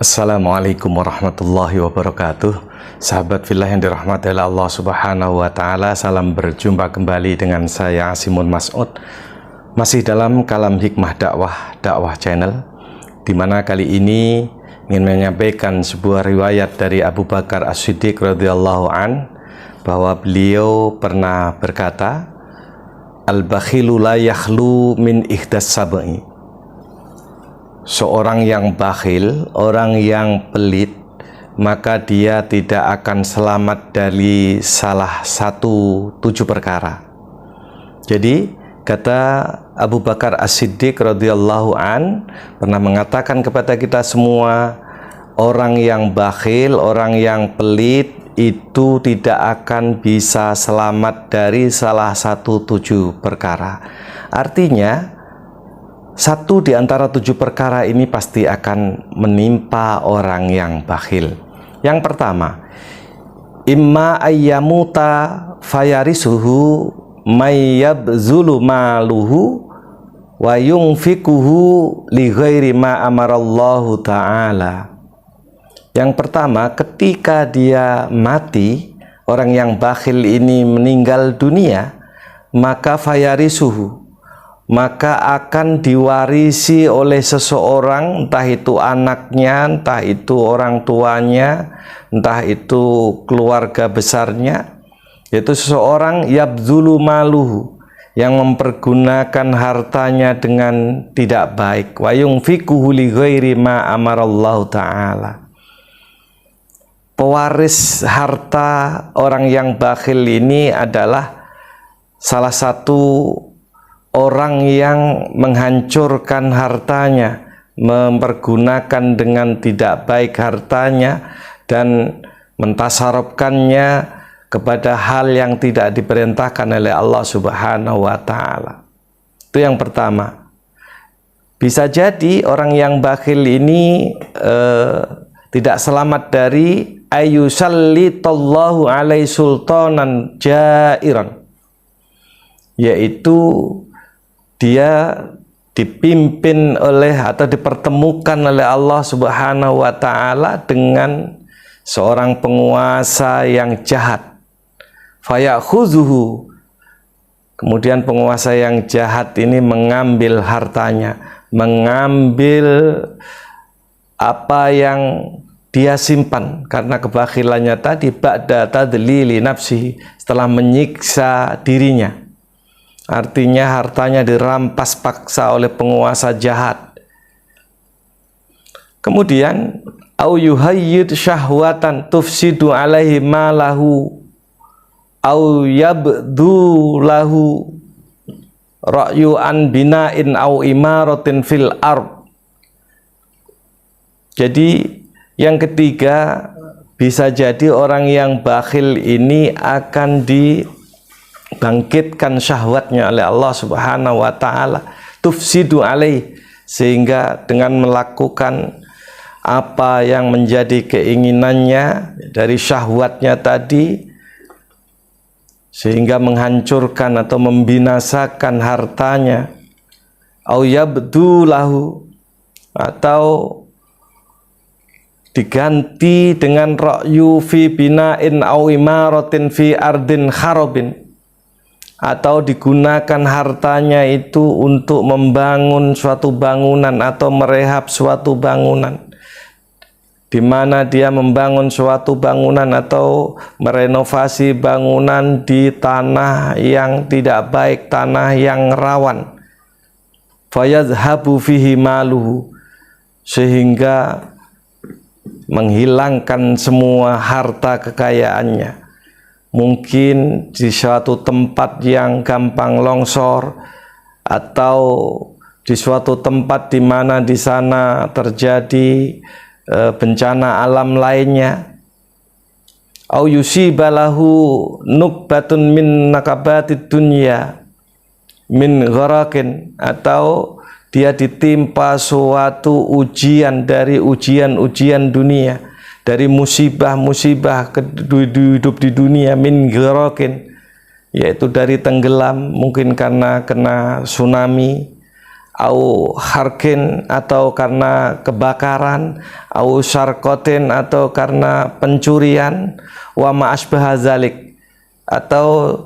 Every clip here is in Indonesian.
Assalamualaikum warahmatullahi wabarakatuh. Sahabat fillah yang dirahmati oleh Allah Subhanahu wa taala, salam berjumpa kembali dengan saya Asimun Mas'ud. Masih dalam Kalam Hikmah Dakwah Channel, di mana kali ini ingin menyampaikan sebuah riwayat dari Abu Bakar As-Siddiq radhiyallahu an, bahwa beliau pernah berkata, "Al-bakhilu la yakhlu min ihdas sab'i." Seorang yang bakhil, orang yang pelit, maka dia tidak akan selamat dari salah satu 7 perkara. Jadi kata Abu Bakar As-Siddiq radhiyallahu an pernah mengatakan kepada kita semua, orang yang bakhil, orang yang pelit itu tidak akan bisa selamat dari salah satu 7 perkara. Artinya, satu di antara 7 perkara ini pasti akan menimpa orang yang bakhil. Yang pertama, imma ayyamuta fayarisuhu mayyabzulu maluhu wa yunfikuhu li ghairi ma amarallahu ta'ala. Yang pertama, ketika dia mati, orang yang bakhil ini meninggal dunia, maka fayarisuhu, maka akan diwarisi oleh seseorang, entah itu anaknya, entah itu orang tuanya, entah itu keluarga besarnya, yaitu seseorang yabzulu maluhu, yang mempergunakan hartanya dengan tidak baik, wa yunfikuhu li ghairi ma amarallahu ta'ala. Pewaris harta orang yang bakhil ini adalah salah satu orang yang menghancurkan hartanya, mempergunakan dengan tidak baik hartanya, dan mentasarufkannya kepada hal yang tidak diperintahkan oleh Allah Subhanahu wa ta'ala. Itu yang pertama. Bisa jadi orang yang bakhil ini tidak selamat dari ayyusallitallahu alaihi sultanan jairan, yaitu dia dipimpin oleh atau dipertemukan oleh Allah Subhanahu wa ta'ala dengan seorang penguasa yang jahat. Fayakhuzuhu, kemudian penguasa yang jahat ini mengambil hartanya, mengambil apa yang dia simpan karena kebakhilannya tadi, ba'da tadlili nafsihi, setelah menyiksa dirinya. Artinya hartanya dirampas paksa oleh penguasa jahat. Kemudian au yuhayyid syahwatan tufsidu alaihi malahu au yabdu lahu ra'yu an bina'in au imaratin fil ard. Jadi yang ketiga, bisa jadi orang yang bakhil ini akan dibangkitkan syahwatnya oleh Allah Subhanahu wa ta'ala, tufsidu alaih, sehingga dengan melakukan apa yang menjadi keinginannya dari syahwatnya tadi, sehingga menghancurkan atau membinasakan hartanya, au yabdu lahu, atau diganti dengan ra'yu fi bina'in au imaratin fi ardin kharabin, atau digunakan hartanya itu untuk membangun suatu bangunan atau merehab suatu bangunan, di mana dia membangun suatu bangunan atau merenovasi bangunan di tanah yang tidak baik, tanah yang rawan. Fayadhhabu fihi maluhu, sehingga menghilangkan semua harta kekayaannya. Mungkin di suatu tempat yang gampang longsor, atau di suatu tempat di mana di sana terjadi bencana alam lainnya. Au yusibalahu nukbatun min nakabatid dunya min gharakin, atau dia ditimpa suatu ujian dari ujian-ujian dunia, dari musibah-musibah hidup di dunia, min gharakin, yaitu dari tenggelam, mungkin karena kena tsunami, au harkin atau karena kebakaran, au syarqatin atau karena pencurian, wa ma asbaha zalik, atau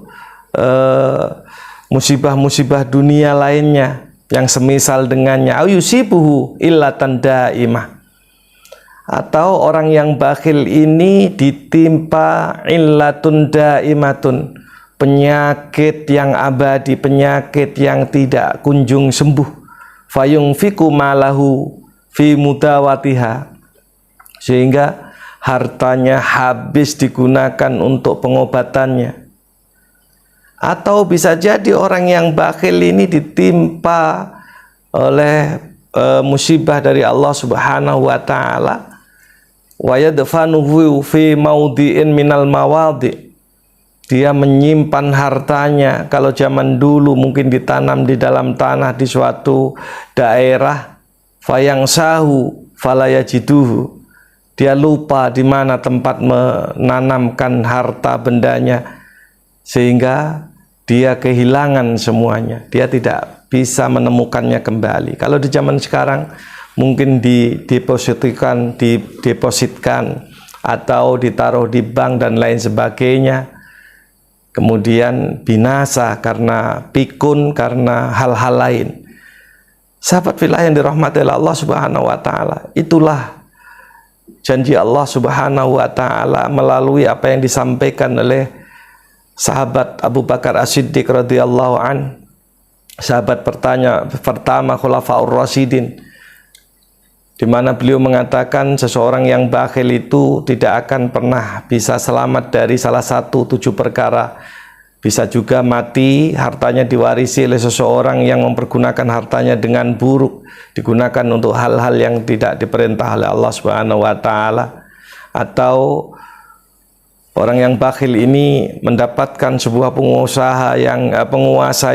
musibah-musibah dunia lainnya yang semisal dengannya, au yusibuhu illatan daimah, atau orang yang bakhil ini ditimpa illatun daimatun, penyakit yang abadi, penyakit yang tidak kunjung sembuh, fayungfiku malahu fi mudawatiha, sehingga hartanya habis digunakan untuk pengobatannya. Atau bisa jadi orang yang bakhil ini ditimpa oleh musibah dari Allah Subhanahu wa taala, wa yadfanuhu fi maudhi'in minal mawadhi', dia menyimpan hartanya, kalau zaman dulu mungkin ditanam di dalam tanah di suatu daerah, fayangsahu falayajiduhu, dia lupa di mana tempat menanamkan harta bendanya, sehingga dia kehilangan semuanya, dia tidak bisa menemukannya kembali. Kalau di zaman sekarang mungkin didepositkan atau ditaruh di bank dan lain sebagainya, kemudian binasa karena pikun, karena hal-hal lain. Sahabat fillah yang dirahmati Allah Subhanahu wa taala, itulah janji Allah Subhanahu wa taala melalui apa yang disampaikan oleh sahabat Abu Bakar As-Siddiq radhiyallahu an, sahabat pertama Khulafaur Rasyidin, di mana beliau mengatakan seseorang yang bakhil itu tidak akan pernah bisa selamat dari salah satu 7 perkara. Bisa juga mati, hartanya diwarisi oleh seseorang yang mempergunakan hartanya dengan buruk, digunakan untuk hal-hal yang tidak diperintah oleh Allah Subhanahu wa taala. Atau orang yang bakhil ini mendapatkan sebuah penguasa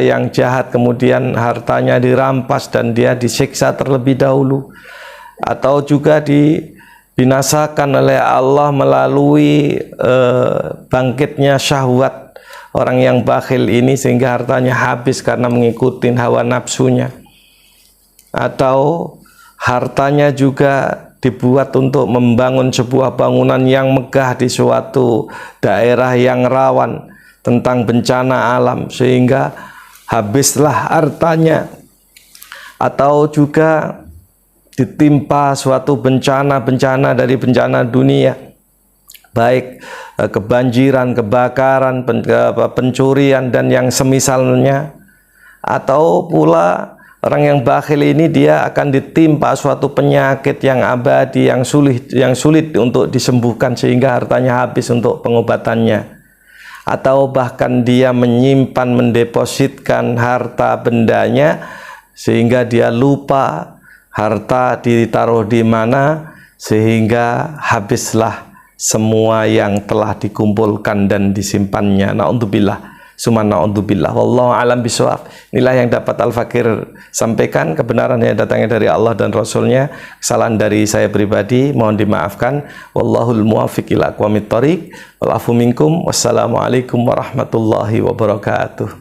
yang jahat, kemudian hartanya dirampas dan dia disiksa terlebih dahulu. Atau juga dibinasakan oleh Allah melalui bangkitnya syahwat orang yang bakhil ini, sehingga hartanya habis karena mengikuti hawa nafsunya. Atau hartanya juga dibuat untuk membangun sebuah bangunan yang megah di suatu daerah yang rawan tentang bencana alam, sehingga habislah hartanya. Atau juga ditimpa suatu bencana dari bencana dunia, baik kebanjiran, kebakaran, pencurian dan yang semisalnya. Atau pula orang yang bakhil ini dia akan ditimpa suatu penyakit yang abadi, yang sulit untuk disembuhkan, sehingga hartanya habis untuk pengobatannya. Atau bahkan dia menyimpan, mendepositkan harta bendanya, sehingga dia lupa harta ditaruh di mana, sehingga habislah semua yang telah dikumpulkan dan disimpannya. Na'udzubillah, summa na'udzubillah, wallahu alam bisawab. Inilah yang dapat Al-Fakir sampaikan. Kebenaran yang datangnya dari Allah dan Rasulnya, kesalahan dari saya pribadi mohon dimaafkan. Wallahul muwaffiq ila aqwamit thoriq, wal afu minkum. Wassalamualaikum warahmatullahi wabarakatuh.